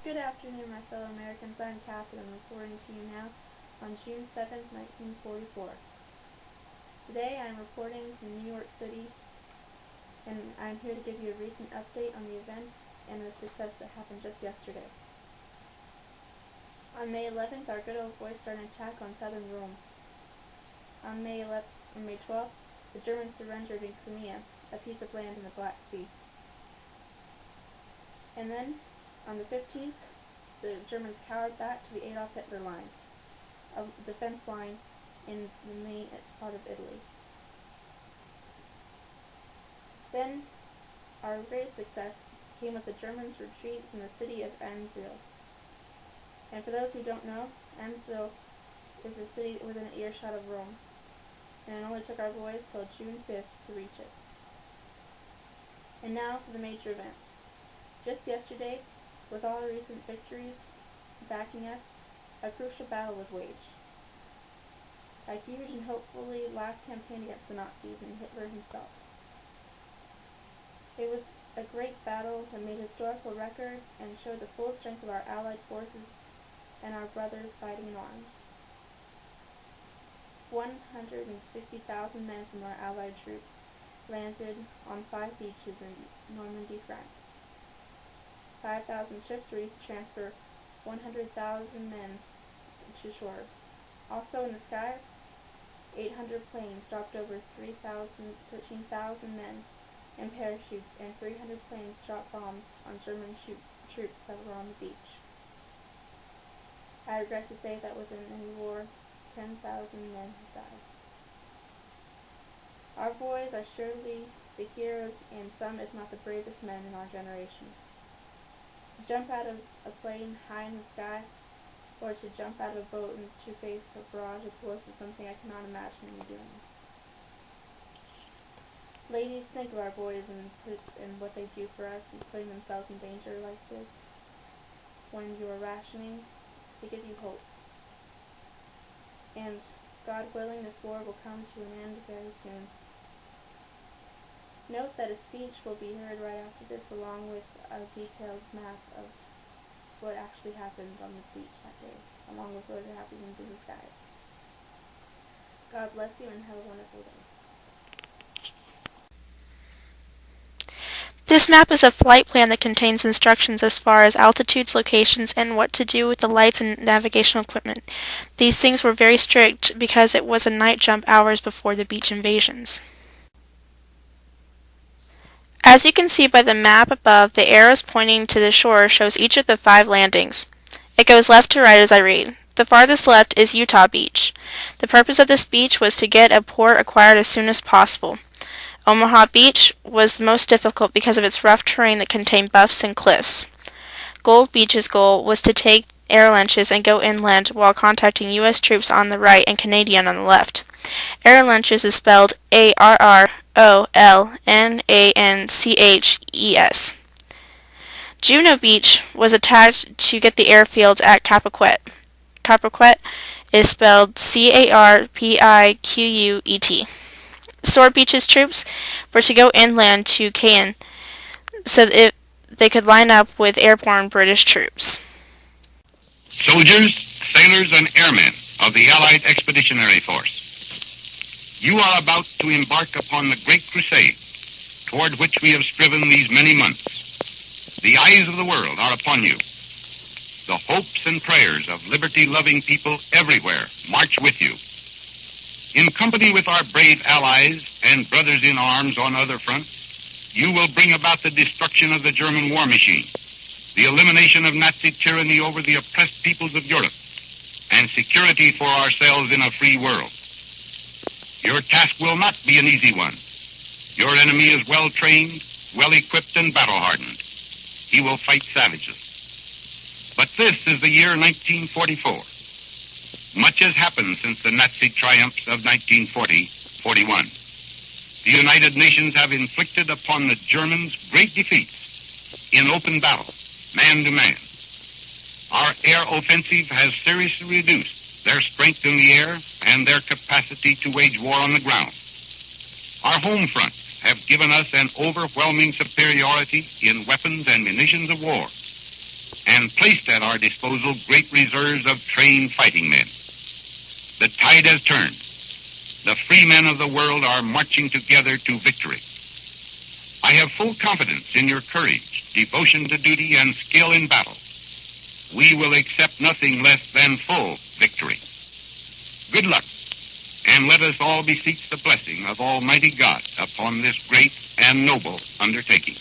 Good afternoon, my fellow Americans. I'm Kathryn, reporting to you now on June 7th, 1944. Today I'm reporting from New York City, and I'm here to give you a recent update on the events and the success that happened just yesterday. On May 11th, our good old boys started an attack on southern Rome. On May 12th, the Germans surrendered in Crimea, a piece of land in the Black Sea. And then, on the 15th, the Germans cowered back to the Adolf Hitler line, a defense line in the main part of Italy. Then, our greatest success came with the Germans' retreat from the city of Anzio. And for those who don't know, Anzio is a city within an earshot of Rome, and it only took our boys till June 5th to reach it. And now for the major event. Just yesterday, with all the recent victories backing us, a crucial battle was waged. A huge and hopefully last campaign against the Nazis and Hitler himself. It was a great battle that made historical records and showed the full strength of our Allied forces and our brothers fighting in arms. 160,000 men from our Allied troops landed on 5 beaches in Normandy, France. 5,000 ships were used to transfer 100,000 men to shore. Also in the skies, 800 planes dropped over 13,000 men in parachutes, and 300 planes dropped bombs on German troops that were on the beach. I regret to say that within any war, 10,000 men have died. Our boys are surely the heroes and some, if not the bravest men in our generation. To jump out of a plane high in the sky, or to jump out of a boat and to face a barrage of bullets is something I cannot imagine me doing. Ladies, think of our boys and what they do for us and putting themselves in danger like this when you are rationing to give you hope. And God willing, this war will come to an end very soon. Note that a speech will be heard right after this, along with a detailed map of what actually happened on the beach that day, along with what happened in the skies. God bless you and have a wonderful day. This map is a flight plan that contains instructions as far as altitudes, locations, and what to do with the lights and navigational equipment. These things were very strict because it was a night jump hours before the beach invasions. As you can see by the map above, the arrows pointing to the shore shows each of the 5 landings. It goes left to right as I read. The farthest left is Utah Beach. The purpose of this beach was to get a port acquired as soon as possible. Omaha Beach was the most difficult because of its rough terrain that contained bluffs and cliffs. Gold Beach's goal was to take air lunches and go inland while contacting U.S. troops on the right and Canadian on the left. Air lunches is spelled ARROLNANCHES. Juneau Beach was attacked to get the airfield at Capaquet. Capaquet is spelled CARPIQUET. Sword Beach's troops were to go inland to Caen so that they could line up with airborne British troops. Soldiers, sailors, and airmen of the Allied Expeditionary Force, you are about to embark upon the great crusade toward which we have striven these many months. The eyes of the world are upon you. The hopes and prayers of liberty-loving people everywhere march with you. In company with our brave allies and brothers in arms on other fronts, you will bring about the destruction of the German war machine, the elimination of Nazi tyranny over the oppressed peoples of Europe, and security for ourselves in a free world. Your task will not be an easy one. Your enemy is well-trained, well-equipped, and battle-hardened. He will fight savages. But this is the year 1944. Much has happened since the Nazi triumphs of 1940-41. The United Nations have inflicted upon the Germans great defeats in open battle, man to man. Our air offensive has seriously reduced their strength in the air and their capacity to wage war on the ground. Our home fronts have given us an overwhelming superiority in weapons and munitions of war. and placed at our disposal great reserves of trained fighting men. The tide has turned. The free men of the world are marching together to victory. I have full confidence in your courage, devotion to duty, and skill in battle. We will accept nothing less than full victory. Good luck, and let us all beseech the blessing of Almighty God upon this great and noble undertaking.